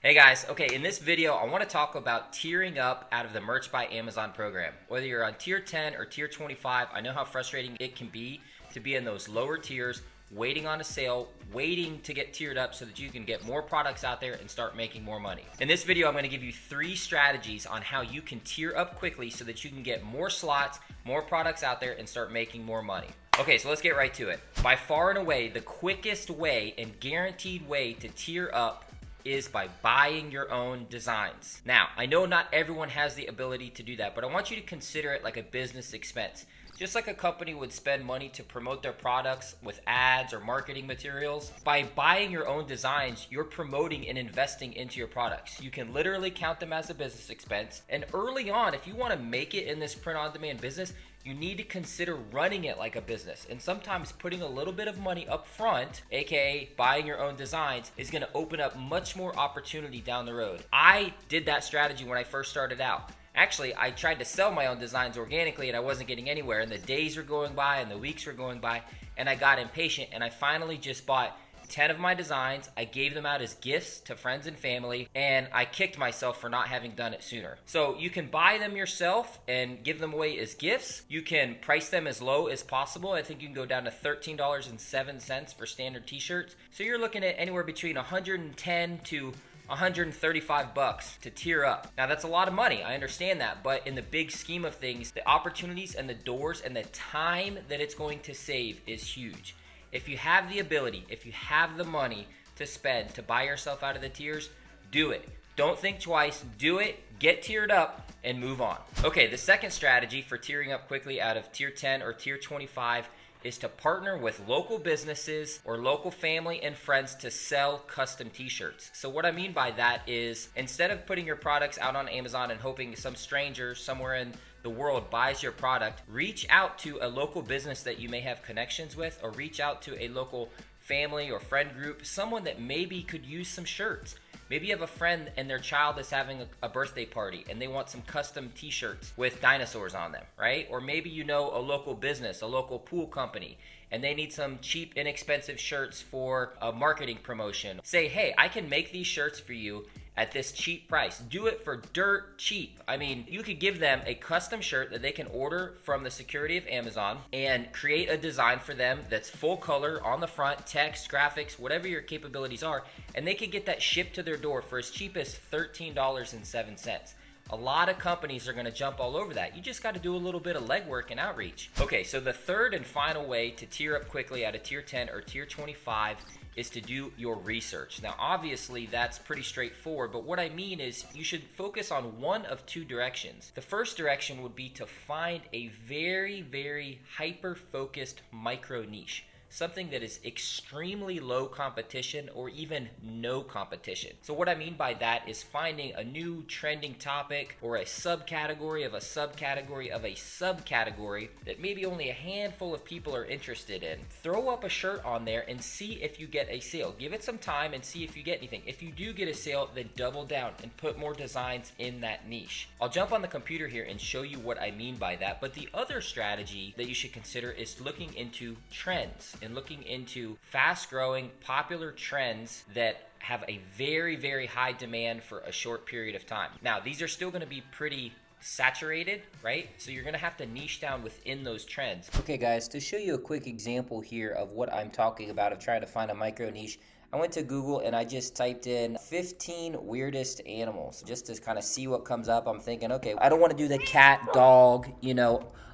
Hey guys, okay, in this video, I want to talk about tiering up out of the Merch by Amazon program. Whether you're on tier 10 or tier 25, I know how frustrating it can be to be in those lower tiers, waiting on a sale, waiting to get tiered up so that you can get more products out there and start making more money. In this video, I'm going to give you 3 strategies on how you can tier up quickly so that you can get more slots, more products out there, and start making more money. Okay, so let's get right to it. By far and away, the quickest way and guaranteed way to tier up is by buying your own designs. Now, I know not everyone has the ability to do that, but I want you to consider it like a business expense. Just like a company would spend money to promote their products with ads or marketing materials, by buying your own designs, you're promoting and investing into your products. You can literally count them as a business expense. And early on, if you want to make it in this print-on-demand business, you need to consider running it like a business. And sometimes putting a little bit of money up front, aka buying your own designs, is going to open up much more opportunity down the road. I did that strategy when I first started out. Actually, I tried to sell my own designs organically and I wasn't getting anywhere. And the days were going by and the weeks were going by and I got impatient and I finally just bought 10 of my designs. I gave them out as gifts to friends and family, and I kicked myself for not having done it sooner. So you can buy them yourself and give them away as gifts. You can price them as low as possible. I think you can go down to $13.07 for standard t-shirts. So you're looking at anywhere between 110 to 135 bucks to tier up. Now that's a lot of money, I understand that, but in the big scheme of things, the opportunities and the doors and the time that it's going to save is huge. If you have the ability, if you have the money to spend to buy yourself out of the tiers, do it. Don't think twice, do it, get tiered up, and move on. Okay, the second strategy for tiering up quickly out of tier 10 or tier 25 is to partner with local businesses or local family and friends to sell custom t-shirts. So what I mean by that is, instead of putting your products out on Amazon and hoping some stranger somewhere in the world buys your product, reach out to a local business that you may have connections with, or reach out to a local family or friend group, someone that maybe could use some shirts. Maybe you have a friend and their child is having a birthday party and they want some custom t-shirts with dinosaurs on them, right? Or maybe you know a local business, a local pool company, and they need some cheap, inexpensive shirts for a marketing promotion. Say, hey, I can make these shirts for you at this cheap price. Do it for dirt cheap. I mean, you could give them a custom shirt that they can order from the security of Amazon and create a design for them that's full color on the front, text, graphics, whatever your capabilities are, and they could get that shipped to their door for as cheap as $13.07. A lot of companies are going to jump all over that. You just got to do a little bit of legwork and outreach. Okay, so the third and final way to tier up quickly out of tier 10 or tier 25 is to do your research. Now, obviously, that's pretty straightforward, but what I mean is you should focus on one of 2 directions. The first direction would be to find a very, very hyper-focused micro niche. Something that is extremely low competition or even no competition. So what I mean by that is finding a new trending topic or a subcategory of a subcategory of a subcategory that maybe only a handful of people are interested in. Throw up a shirt on there and see if you get a sale. Give it some time and see if you get anything. If you do get a sale, then double down and put more designs in that niche. I'll jump on the computer here and show you what I mean by that. But the other strategy that you should consider is looking into trends and looking into fast-growing, popular trends that have a very, very high demand for a short period of time. Now, these are still going to be pretty saturated, right? So you're going to have to niche down within those trends. Okay, guys, to show you a quick example here of what I'm talking about of trying to find a micro niche, I went to Google and I just typed in 15 weirdest animals just to kind of see what comes up. I'm thinking, okay, I don't want to do the cat, dog,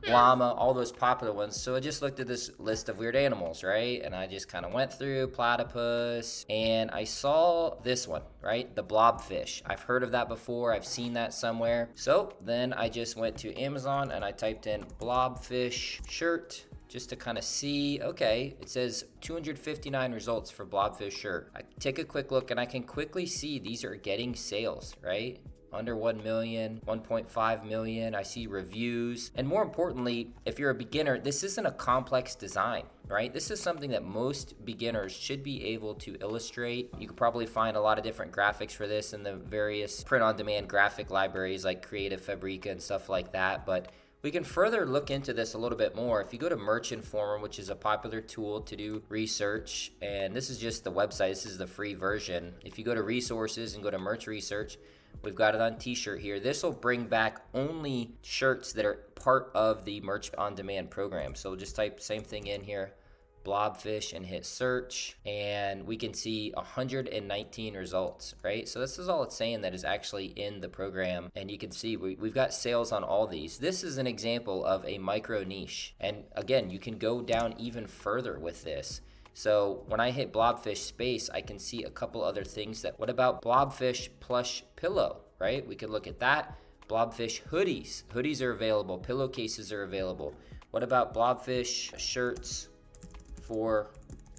llama, all those popular ones. So I just looked at this list of weird animals, right? And I just kind of went through platypus and I saw this one, right? The blobfish. I've heard of that before. I've seen that somewhere. So then I just went to Amazon and I typed in blobfish shirt, just to kind of see, okay, it says 259 results for blobfish shirt. I take a quick look and I can quickly see these are getting sales, right? Under 1 million, 1.5 million. I see reviews. And more importantly, if you're a beginner, this isn't a complex design, right? This is something that most beginners should be able to illustrate. You could probably find a lot of different graphics for this in the various print-on-demand graphic libraries like Creative Fabrica and stuff like that. But We can further look into this a little bit more. If you go to Merch Informer, which is a popular tool to do research, and this is just the website, this is the free version. If you go to resources and go to merch research, we've got it on t-shirt here. This will bring back only shirts that are part of the Merch on Demand program. So just type same thing in here, Blobfish, and hit search, and we can see 119 results, right? So this is all it's saying that is actually in the program, and you can see we've got sales on all these. This is an example of a micro niche, and again, you can go down even further with this. So when I hit Blobfish space, I can see a couple other things. That what about Blobfish plush pillow, right? We could look at that. Blobfish hoodies. Hoodies are available. Pillowcases are available. What about Blobfish shirts for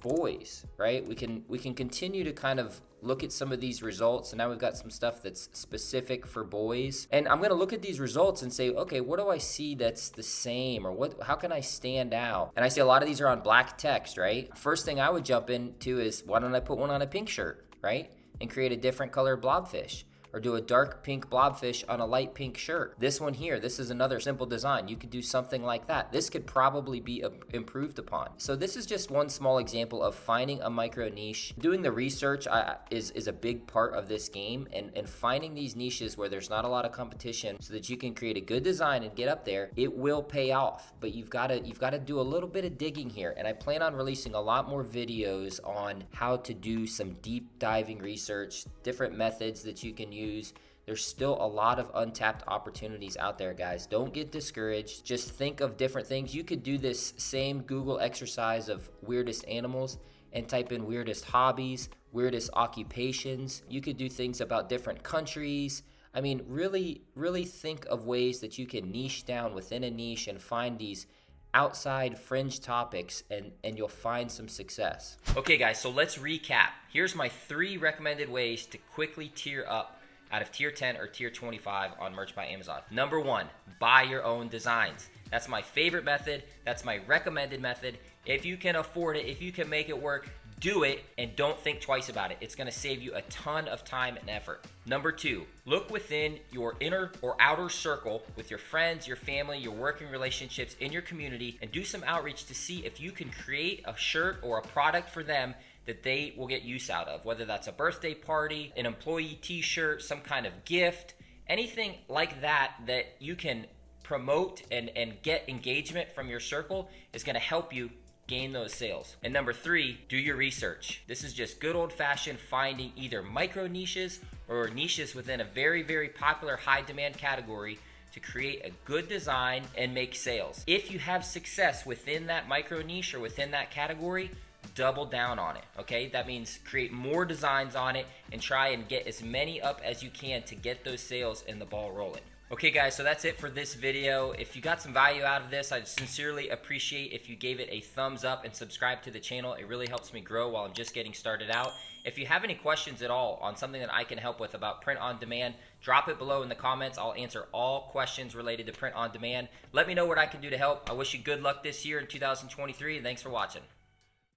boys, right? We can continue to kind of look at some of these results, and now we've got some stuff that's specific for boys. And I'm going to look at these results and say, okay, what do I see that's the same, or how can I stand out? And I see a lot of these are on black text, right? First thing I would jump into is, why don't I put one on a pink shirt, right? And create a different color blobfish. Or do a dark pink blobfish on a light pink shirt. This one here, this is another simple design. You could do something like that. This could probably be improved upon. So this is just one small example of finding a micro niche. Doing the research is a big part of this game, and finding these niches where there's not a lot of competition so that you can create a good design and get up there, it will pay off. But you've got to do a little bit of digging here, and I plan on releasing a lot more videos on how to do some deep diving research, different methods that you can use. There's still a lot of untapped opportunities out there, guys. Don't get discouraged. Just think of different things. You could do this same Google exercise of weirdest animals and type in weirdest hobbies, weirdest occupations. You could do things about different countries. I mean, really, really think of ways that you can niche down within a niche and find these outside fringe topics, and you'll find some success. Okay, guys, so let's recap. Here's my 3 recommended ways to quickly tier up out of tier 10 or tier 25 on Merch by Amazon. Number 1, buy your own designs. That's my favorite method. That's my recommended method. If you can afford it, if you can make it work, do it, and don't think twice about it. It's going to save you a ton of time and effort. Number 2, look within your inner or outer circle with your friends, your family, your working relationships in your community, and do some outreach to see if you can create a shirt or a product for them that they will get use out of, whether that's a birthday party, an employee t-shirt, some kind of gift, anything like that that you can promote and get engagement from your circle is going to help you gain those sales. And number 3, do your research. This is just good old-fashioned finding either micro niches or niches within a very, very popular high demand category to create a good design and make sales. If you have success within that micro niche or within that category, double down on it, okay? That means create more designs on it and try and get as many up as you can to get those sales and the ball rolling. Okay, guys, so that's it for this video. If you got some value out of this, I'd sincerely appreciate if you gave it a thumbs up and subscribe to the channel. It really helps me grow while I'm just getting started out. If you have any questions at all on something that I can help with about print on demand, drop it below in the comments. I'll answer all questions related to print on demand. Let me know what I can do to help. I wish you good luck this year in 2023, and thanks for watching.